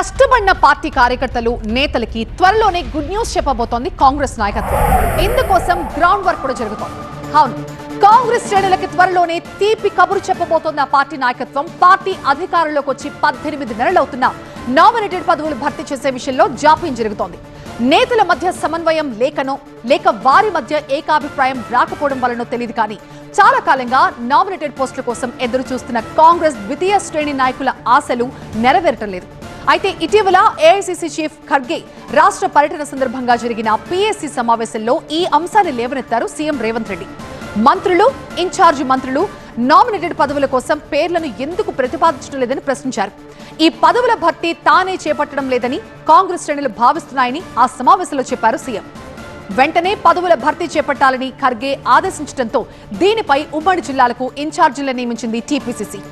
కష్టపడిన పార్టీ కార్యకర్తలు నేతలకి త్వరలోనే గుడ్ న్యూస్ చెప్పబోతోంది కాంగ్రెస్ నాయకత్వం. ఇందుకోసం గ్రౌండ్ వర్క్ కూడా జరుగుతోంది. అవును, కాంగ్రెస్ శ్రేణులకి త్వరలోనే తీపి కబురు చెప్పబోతోంది ఆ పార్టీ నాయకత్వం. పార్టీ అధికారంలోకి వచ్చి 18 నెలలవుతున్నా నామినేటెడ్ పదవులు భర్తీ చేసే విషయంలో జాప్యం జరుగుతోంది. నేతల మధ్య సమన్వయం లేకనో లేక వారి మధ్య ఏకాభిప్రాయం రాకపోవడం వలనో తెలియదు కానీ చాలా కాలంగా నామినేటెడ్ పోస్టుల కోసం ఎదురు చూస్తున్న కాంగ్రెస్ ద్వితీయ శ్రేణి నాయకుల ఆశలు నెరవేరటం లేదు. అయితే ఇటీవల ఏఐసీసీ చీఫ్ ఖర్గే రాష్ట్ర పర్యటన సందర్భంగా జరిగిన పీఏసీ సమావేశంలో ఈ అంశాన్ని లేవనెత్తారు సీఎం రేవంత్ రెడ్డి. మంత్రులు, ఇన్ఛార్జి మంత్రులు నామినేటెడ్ పదవుల కోసం పేర్లను ఎందుకు ప్రతిపాదించడం లేదని ప్రశ్నించారు. ఈ పదవుల భర్తీ తానే చేపట్టడం లేదని కాంగ్రెస్ శ్రేణులు భావిస్తున్నాయని ఆ సమావేశంలో చెప్పారు సీఎం. వెంటనే పదవుల భర్తీ చేపట్టాలని ఖర్గే ఆదేశించడంతో దీనిపై ఉమ్మడి జిల్లాలకు ఇన్ఛార్జీలను నియమించింది టీపీసీసీ.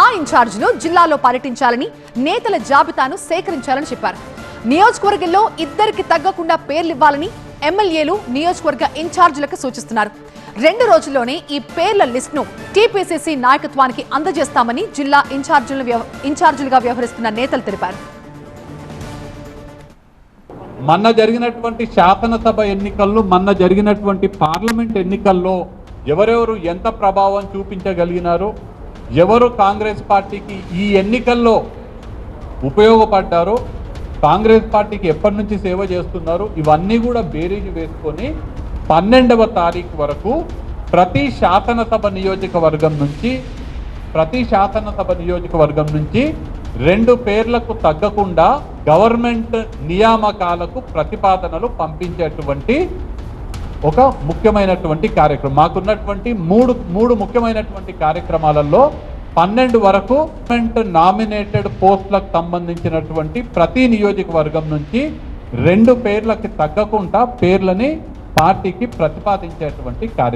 ఆ ఇన్ఛార్జీలు జిల్లాలో పర్యటించాలని, నేతల జాబితాను సేకరించాలని చెప్పారు. నియోజకవర్గంలో ఇద్దరికి తగ్గకుండా పేర్లివ్వాలని ఎమ్మెల్యేలు నియోజకవర్గ ఇన్ఛార్జీలకు సూచిస్తున్నారు. 2 రోజుల్లోనే ఈ పేర్ల లిస్టును టీపీసీసీ నాయకత్వానికి అందజేస్తామని జిల్లా ఇన్ఛార్జీలుగా వ్యవహరిస్తున్న నేతలు తెలిపారు. మొన్న జరిగినటువంటి శాసనసభ ఎన్నికల్లో, మొన్న జరిగినటువంటి పార్లమెంట్ ఎన్నికల్లో ఎవరెవరు ఎంత ప్రభావం చూపించగలిగినారో, ఎవరు కాంగ్రెస్ పార్టీకి ఈ ఎన్నికల్లో ఉపయోగపడ్డారో, కాంగ్రెస్ పార్టీకి ఎప్పటి నుంచి సేవ చేస్తున్నారు, ఇవన్నీ కూడా బేరీజు వేసుకొని 12వ తారీఖు వరకు ప్రతి శాసనసభ నియోజకవర్గం నుంచి 2 పేర్లకు తగ్గకుండా గవర్నమెంట్ నియామకాలకు ప్రతిపాదనలు పంపించేటువంటి ఒక ముఖ్యమైనటువంటి కార్యక్రమం. మాకున్నటువంటి మూడు ముఖ్యమైనటువంటి కార్యక్రమాలలో 12 వరకు నామినేటెడ్ పోస్టులకు సంబంధించినటువంటి ప్రతి నియోజకవర్గం నుంచి 2 పేర్లకి తగ్గకుండా పేర్లని పార్టీకి ప్రతిపాదించేటువంటి కార్యక్రమం.